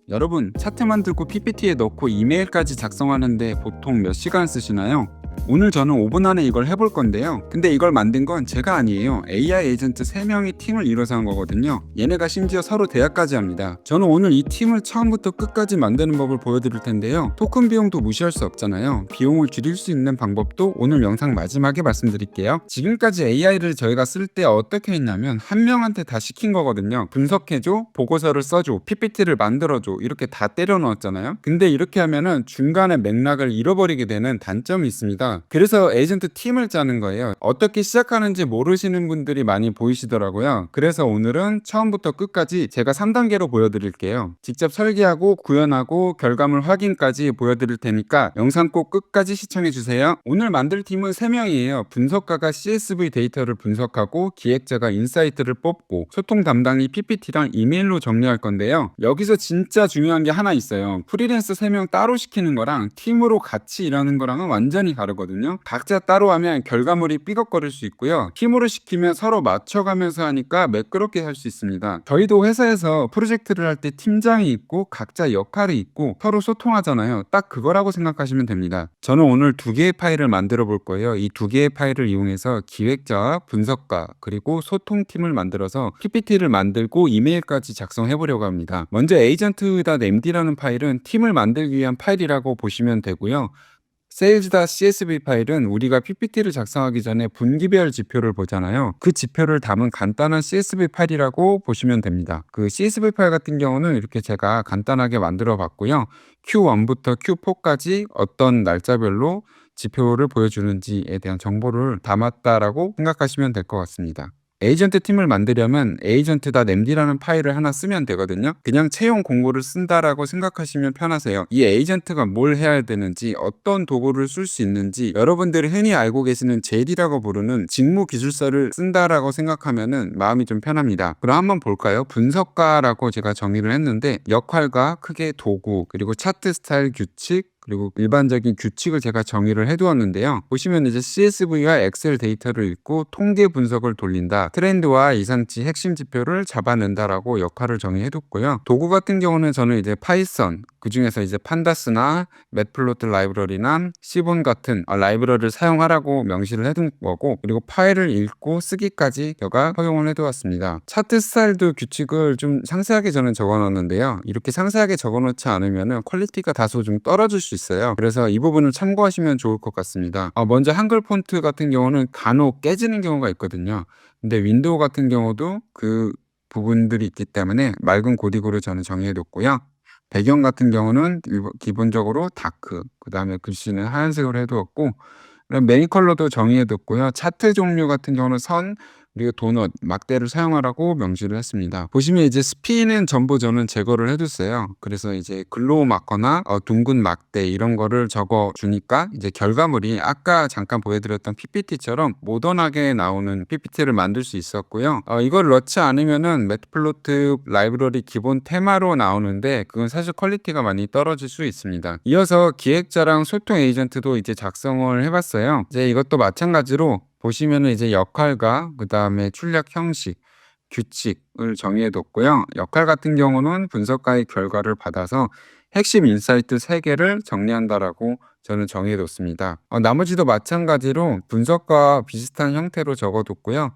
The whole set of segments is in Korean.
여러분, 차트 만들고 PPT에 넣고 이메일까지 작성하는데 보통 몇 시간 쓰시나요? 오늘 저는 5분 안에 이걸 해볼 건데요. 근데 이걸 만든 건 제가 아니에요. AI 에이전트 3명이 팀을 이뤄서 한 거거든요. 얘네가 심지어 서로 대화까지 합니다. 저는 오늘 이 팀을 처음부터 끝까지 만드는 법을 보여드릴 텐데요. 토큰 비용도 무시할 수 없잖아요. 비용을 줄일 수 있는 방법도 오늘 영상 마지막에 말씀드릴게요. 지금까지 AI를 저희가 쓸 때 어떻게 했냐면 한 명한테 다 시킨 거거든요. 분석해줘, 보고서를 써줘, PPT를 만들어줘, 이렇게 다 때려 넣었잖아요. 근데 이렇게 하면은 중간에 맥락을 잃어버리게 되는 단점이 있습니다. 그래서 에이전트 팀을 짜는 거예요. 어떻게 시작하는지 모르시는 분들이 많이 보이시더라고요. 그래서 오늘은 처음부터 끝까지 제가 3단계로 보여드릴게요. 직접 설계하고 구현하고 결과물 확인까지 보여드릴 테니까 영상 꼭 끝까지 시청해주세요. 오늘 만들 팀은 3명이에요. 분석가가 CSV 데이터를 분석하고 기획자가 인사이트를 뽑고 소통 담당이 PPT랑 이메일로 정리할 건데요. 여기서 진짜 중요한 게 하나 있어요. 프리랜서 3명 따로 시키는 거랑 팀으로 같이 일하는 거랑은 완전히 다르거든요. 각자 따로 하면 결과물이 삐걱거릴 수 있고요. 팀으로 시키면 서로 맞춰가면서 하니까 매끄럽게 할 수 있습니다. 저희도 회사에서 프로젝트를 할 때 팀장이 있고 각자 역할이 있고 서로 소통하잖아요. 딱 그거라고 생각하시면 됩니다. 저는 오늘 2개의 파일을 만들어 볼 거예요. 이 2개의 파일을 이용해서 기획자와 분석가 그리고 소통팀을 만들어서 PPT를 만들고 이메일까지 작성해 보려고 합니다. 먼저 agent.md라는 파일은 팀을 만들기 위한 파일이라고 보시면 되고요. sales.csv 파일은 우리가 PPT를 작성하기 전에 분기별 지표를 보잖아요. 그 지표를 담은 간단한 CSV 파일이라고 보시면 됩니다. 그 CSV 파일 같은 경우는 이렇게 제가 간단하게 만들어 봤고요. Q1부터 Q4까지 어떤 날짜별로 지표를 보여주는지에 대한 정보를 담았다라고 생각하시면 될 것 같습니다. 에이전트 팀을 만들려면 agent.md라는 파일을 하나 쓰면 되거든요. 그냥 채용 공고를 쓴다라고 생각하시면 편하세요. 이 에이전트가 뭘 해야 되는지, 어떤 도구를 쓸 수 있는지, 여러분들이 흔히 알고 계시는 JD라고 부르는 직무 기술서를 쓴다라고 생각하면은 마음이 좀 편합니다. 그럼 한번 볼까요? 분석가라고 제가 정의를 했는데 역할과 크게 도구, 그리고 차트 스타일 규칙, 그리고 일반적인 규칙을 제가 정의를 해두었는데요. 보시면 이제 CSV와 엑셀 데이터를 읽고 통계 분석을 돌린다. 트렌드와 이상치 핵심 지표를 잡아낸다라고 역할을 정의해뒀고요. 도구 같은 경우는 저는 이제 파이썬, 그 중에서 이제 판다스나 맷플로트 라이브러리나 시본 같은 라이브러리를 사용하라고 명시를 해둔 거고, 그리고 파일을 읽고 쓰기까지 제가 허용을 해두었습니다. 차트 스타일도 규칙을 좀 상세하게 저는 적어놨는데요. 이렇게 상세하게 적어놓지 않으면 퀄리티가 다소 좀 떨어질 수 있어요. 그래서 이 부분을 참고하시면 좋을 것 같습니다. 먼저 한글 폰트 같은 경우는 간혹 깨지는 경우가 있거든요. 근데 윈도우 같은 경우도 그 부분들이 있기 때문에 맑은 고딕으로 저는 정의해뒀고요. 배경 같은 경우는 기본적으로 다크, 그 다음에 글씨는 하얀색으로 해두었고, 메인 컬러도 정의해뒀고요. 차트 종류 같은 경우는 선, 그리고 도넛, 막대를 사용하라고 명시를 했습니다. 보시면 이제 스피는 전부 저는 제거를 해뒀어요. 그래서 이제 글로우 마커나 둥근 막대 이런 거를 적어 주니까 이제 결과물이 아까 잠깐 보여드렸던 PPT처럼 모던하게 나오는 PPT를 만들 수 있었고요. 이걸 넣지 않으면은 매트플로트 라이브러리 기본 테마로 나오는데 그건 사실 퀄리티가 많이 떨어질 수 있습니다. 이어서 기획자랑 소통 에이전트도 이제 작성을 해봤어요. 이제 이것도 마찬가지로 보시면은 이제 역할과 그 다음에 출력 형식, 규칙을 정의해뒀고요. 역할 같은 경우는 분석가의 결과를 받아서 핵심 인사이트 3개를 정리한다라고 저는 정의해뒀습니다. 나머지도 마찬가지로 분석과 비슷한 형태로 적어뒀고요.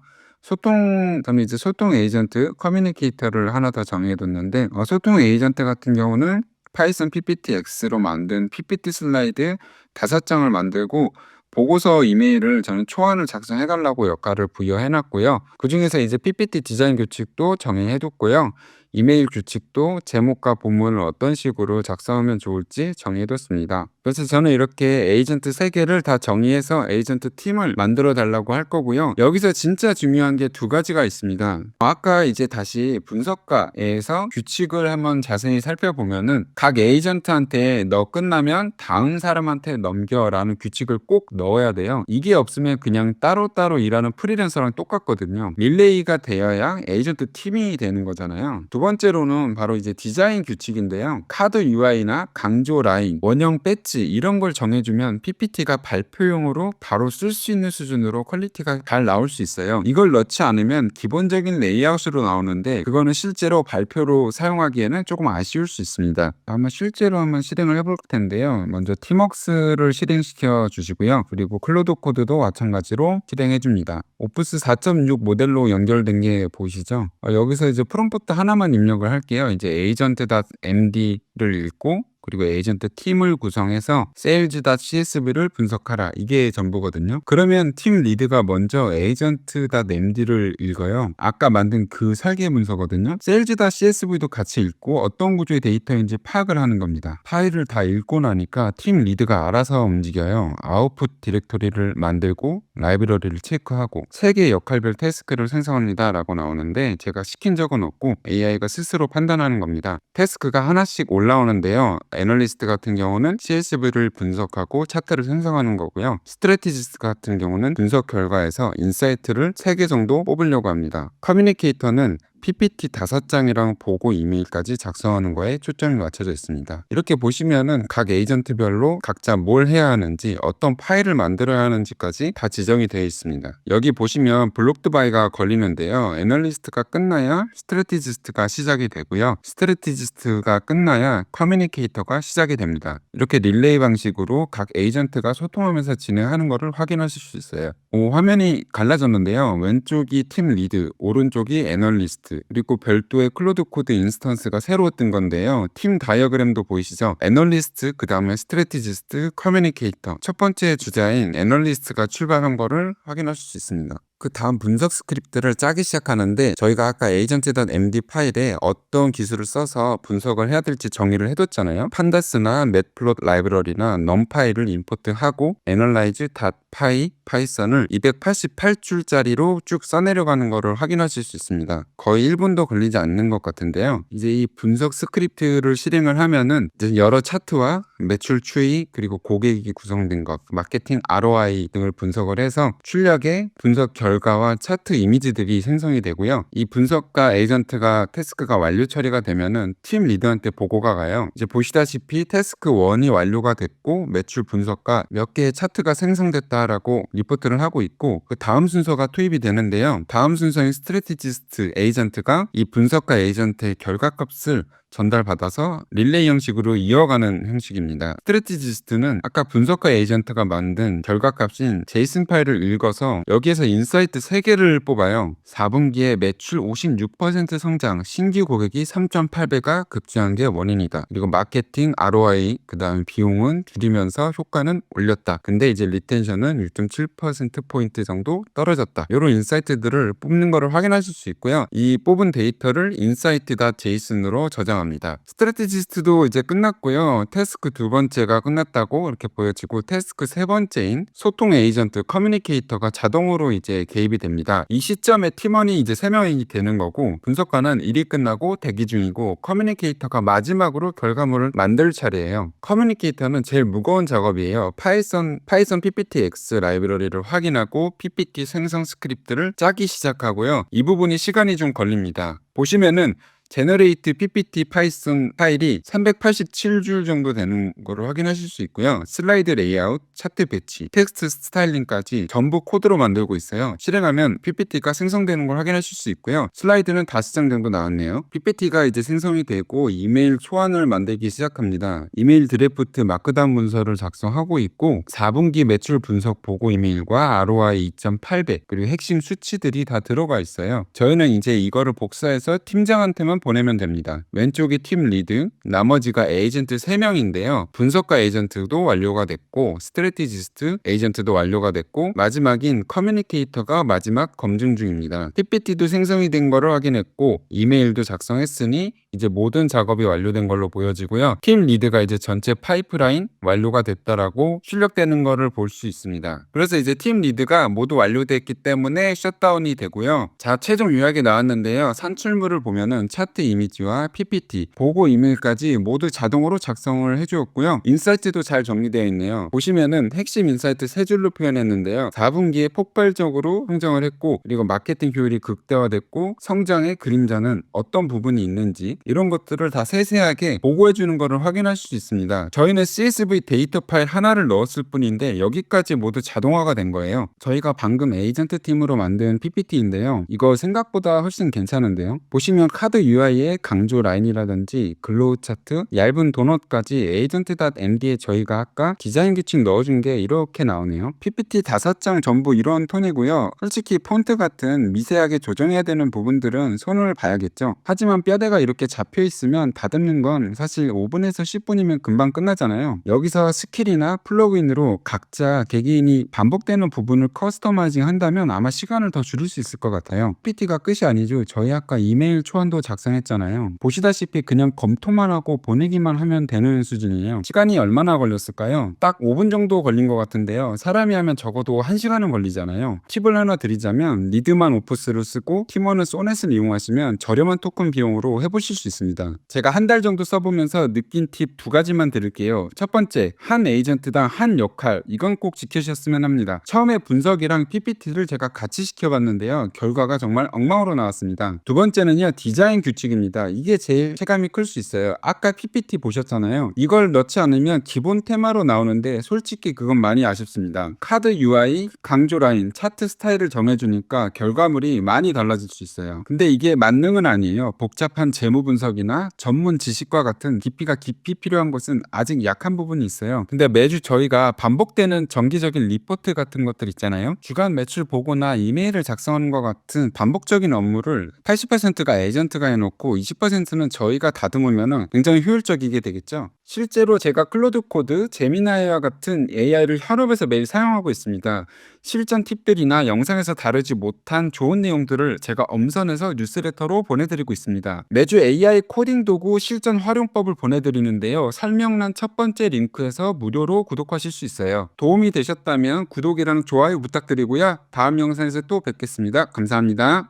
저는 이제 소통 에이전트, 커뮤니케이터를 하나 더 정의해뒀는데, 소통 에이전트 같은 경우는 파이썬 PPTX로 만든 PPT 슬라이드 5장을 만들고 보고서 이메일을 저는 초안을 작성해달라고 역할을 부여해놨고요. 그 중에서 이제 PPT 디자인 규칙도 정의해뒀고요. 이메일 규칙도 제목과 본문을 어떤 식으로 작성하면 좋을지 정의해뒀습니다. 그래서 저는 이렇게 에이전트 3개를 다 정의해서 에이전트 팀을 만들어 달라고 할 거고요. 여기서 진짜 중요한 게 2가지가 있습니다. 아까 이제 다시 분석가에서 규칙을 한번 자세히 살펴보면은 각 에이전트한테 너 끝나면 다음 사람한테 넘겨라는 규칙을 꼭 넣어야 돼요. 이게 없으면 그냥 따로따로 일하는 프리랜서랑 똑같거든요. 릴레이가 되어야 에이전트 팀이 되는 거잖아요. 두 두 번째로는 바로 이제 디자인 규칙인데요. 카드 UI나 강조 라인, 원형 배지 이런 걸 정해주면 PPT가 발표용으로 바로 쓸 수 있는 수준으로 퀄리티가 잘 나올 수 있어요. 이걸 넣지 않으면 기본적인 레이아웃으로 나오는데 그거는 실제로 발표로 사용하기에는 조금 아쉬울 수 있습니다. 실제로 한번 실행을 해볼 텐데요. 먼저 팀웍스를 실행시켜 주시고요. 그리고 클로드 코드도 마찬가지로 실행해 줍니다. 오프스 4.6 모델로 연결된 게 보이시죠? 여기서 이제 프롬프트 하나만 입력을 할게요. 이제 agent.md를 읽고 그리고 에이전트 팀을 구성해서 sales.csv를 분석하라. 이게 전부거든요. 그러면 팀 리드가 먼저 agent.md를 읽어요. 아까 만든 그 설계 문서거든요. sales.csv도 같이 읽고 어떤 구조의 데이터인지 파악을 하는 겁니다. 파일을 다 읽고 나니까 팀 리드가 알아서 움직여요. 아웃풋 디렉토리를 만들고 라이브러리를 체크하고 3개의 역할별 태스크를 생성합니다 라고 나오는데 제가 시킨 적은 없고 AI가 스스로 판단하는 겁니다. 태스크가 하나씩 올라오는데요. 애널리스트 같은 경우는 CSV를 분석하고 차트를 생성하는 거고요. 스트래티지스트 같은 경우는 분석 결과에서 인사이트를 3개 정도 뽑으려고 합니다. 커뮤니케이터는 PPT 5장이랑 보고 이메일까지 작성하는 거에 초점이 맞춰져 있습니다. 이렇게 보시면은 각 에이전트별로 각자 뭘 해야 하는지 어떤 파일을 만들어야 하는지까지 다 지정이 되어 있습니다. 여기 보시면 블록드 바이가 걸리는데요. 애널리스트가 끝나야 스트래티지스트가 시작이 되고요. 스트래티지스트가 끝나야 커뮤니케이터가 시작이 됩니다. 이렇게 릴레이 방식으로 각 에이전트가 소통하면서 진행하는 것을 확인하실 수 있어요. 화면이 갈라졌는데요. 왼쪽이 팀 리드, 오른쪽이 애널리스트 그리고 별도의 클로드 코드 인스턴스가 새로 뜬 건데요. 팀 다이어그램도 보이시죠? 애널리스트, 그 다음에 스트래티지스트, 커뮤니케이터. 첫 번째 주자인 애널리스트가 출발한 거를 확인하실 수 있습니다. 그 다음 분석 스크립트를 짜기 시작하는데 저희가 아까 agent.md 파일에 어떤 기술을 써서 분석을 해야 될지 정의를 해뒀잖아요. 판다스나 맷플롯 라이브러리나 넘 파일을 임포트하고 analyze.py 파이썬을 288줄짜리로 쭉 써내려가는 거를 확인하실 수 있습니다. 거의 1분도 걸리지 않는 것 같은데요. 이제 이 분석 스크립트를 실행을 하면은 이제 여러 차트와 매출 추이 그리고 고객이 구성된 것, 마케팅 ROI 등을 분석을 해서 출력의 분석 결과와 차트 이미지들이 생성이 되고요. 이 분석가 에이전트가 태스크가 완료 처리가 되면은 팀 리더한테 보고가 가요. 이제 보시다시피 태스크 1이 완료가 됐고 매출 분석가 몇 개의 차트가 생성됐다라고 리포트를 하고 있고 그 다음 순서가 투입이 되는데요. 다음 순서인 스트래티지스트 에이전트가 이 분석가 에이전트의 결과값을 전달받아서 릴레이 형식으로 이어가는 형식입니다. 스트래티지스트는 아까 분석가 에이전트가 만든 결과값인 제이슨 파일을 읽어서 여기에서 인사이트 3개를 뽑아요. 4분기에 매출 56% 성장, 신규 고객이 3.8배가 급증한 게 원인이다. 그리고 마케팅 ROI, 그 다음 비용은 줄이면서 효과는 올렸다. 근데 이제 리텐션은 1.7%포인트 정도 떨어졌다. 이런 인사이트들을 뽑는 거를 확인하실 수 있고요. 이 뽑은 데이터를 insight.json으로 저장합니다. 스트래티지스트도 이제 끝났고요. 태스크 2번째가 끝났다고 이렇게 보여지고 태스크 3번째인 소통 에이전트 커뮤니케이터가 자동으로 이제 개입이 됩니다. 이 시점에 팀원이 이제 3명이 되는 거고 분석가는 일이 끝나고 대기 중이고 커뮤니케이터가 마지막으로 결과물을 만들 차례예요. 커뮤니케이터는 제일 무거운 작업이에요. 파이썬 PPTX 라이브러리를 확인하고 PPT 생성 스크립트를 짜기 시작하고요. 이 부분이 시간이 좀 걸립니다. 보시면은 제너레이트 PPT 파이썬 파일이 387줄 정도 되는 거를 확인하실 수 있고요. 슬라이드 레이아웃, 차트 배치, 텍스트 스타일링까지 전부 코드로 만들고 있어요. 실행하면 PPT가 생성되는 걸 확인하실 수 있고요. 슬라이드는 5장 정도 나왔네요. PPT가 이제 생성이 되고 이메일 초안을 만들기 시작합니다. 이메일 드래프트 마크다운 문서를 작성하고 있고 4분기 매출 분석 보고 이메일과 ROI 2.8배 그리고 핵심 수치들이 다 들어가 있어요. 저희는 이제 이거를 복사해서 팀장한테만 보내면 됩니다. 왼쪽이 팀 리드, 나머지가 에이전트 3명인데요. 분석가 에이전트도 완료가 됐고 스트래티지스트 에이전트도 완료가 됐고 마지막인 커뮤니케이터가 마지막 검증 중입니다. PPT도 생성이 된 거를 확인했고 이메일도 작성했으니 이제 모든 작업이 완료된 걸로 보여지고요. 팀 리드가 이제 전체 파이프라인 완료가 됐다라고 출력되는 거를 볼 수 있습니다. 그래서 이제 팀 리드가 모두 완료됐기 때문에 셧다운이 되고요. 자, 최종 요약이 나왔는데요. 산출물을 보면은 차트 이미지와 PPT, 보고 이메일까지 모두 자동으로 작성을 해주었고요. 인사이트도 잘 정리되어 있네요. 보시면은 핵심 인사이트 세 줄로 표현했는데요. 4분기에 폭발적으로 성장을 했고, 그리고 마케팅 효율이 극대화됐고, 성장의 그림자는 어떤 부분이 있는지 이런 것들을 다 세세하게 보고해 주는 것을 확인할 수 있습니다. 저희는 CSV 데이터 파일 하나를 넣었을 뿐인데 여기까지 모두 자동화가 된 거예요. 저희가 방금 에이전트 팀으로 만든 PPT인데요. 이거 생각보다 훨씬 괜찮은데요. 보시면 카드 UI의 강조 라인이라든지 글로우 차트, 얇은 도넛까지 에이전트.md에 저희가 아까 디자인 규칙 넣어준 게 이렇게 나오네요. PPT 5장 전부 이런 톤이고요. 솔직히 폰트 같은 미세하게 조정해야 되는 부분들은 손을 봐야겠죠. 하지만 뼈대가 이렇게 잡혀 있으면 다듬는 건 사실 5분에서 10분이면 금방 끝나잖아요. 여기서 스킬이나 플러그인으로 각자 개개인이 반복되는 부분을 커스터마이징 한다면 아마 시간을 더 줄일 수 있을 것 같아요. PPT가 끝이 아니죠. 저희 아까 이메일 초안도 작성했잖아요. 보시다시피 그냥 검토만 하고 보내기만 하면 되는 수준이에요. 시간이 얼마나 걸렸을까요? 딱 5분 정도 걸린 것 같은데요. 사람이 하면 적어도 1시간은 걸리잖아요. 팁을 하나 드리자면 리드만 오프스를 쓰고 팀원은 소넷을 이용하시면 저렴한 토큰 비용으로 해보실 수 있습니다. 제가 한 달 정도 써보면서 느낀 팁 2가지만 드릴게요. 첫 번째, 한 에이전트당 한 역할, 이건 꼭 지켜주셨으면 합니다. 처음에 분석이랑 PPT를 제가 같이 시켜봤는데요. 결과가 정말 엉망으로 나왔습니다. 두 번째는요, 디자인 규칙입니다. 이게 제일 체감이 클 수 있어요. 아까 PPT 보셨잖아요. 이걸 넣지 않으면 기본 테마로 나오는데 솔직히 그건 많이 아쉽습니다. 카드 UI, 강조 라인, 차트 스타일을 정해주니까 결과물이 많이 달라질 수 있어요. 근데 이게 만능은 아니에요. 복잡한 재무 분석이나 전문 지식과 같은 깊이가 깊이 필요한 것은 아직 약한 부분이 있어요. 근데 매주 저희가 반복되는 정기적인 리포트 같은 것들 있잖아요. 주간 매출 보고나 이메일을 작성하는 것 같은 반복적인 업무를 80%가 에이전트가 해놓고 20%는 저희가 다듬으면 굉장히 효율적이게 되겠죠. 실제로 제가 클로드 코드, 제미나이와 같은 AI를 현업에서 매일 사용하고 있습니다. 실전 팁들이나 영상에서 다루지 못한 좋은 내용들을 제가 엄선해서 뉴스레터로 보내드리고 있습니다. 매주 AI 코딩 도구 실전 활용법을 보내드리는데요. 설명란 첫 번째 링크에서 무료로 구독하실 수 있어요. 도움이 되셨다면 구독이랑 좋아요 부탁드리고요. 다음 영상에서 또 뵙겠습니다. 감사합니다.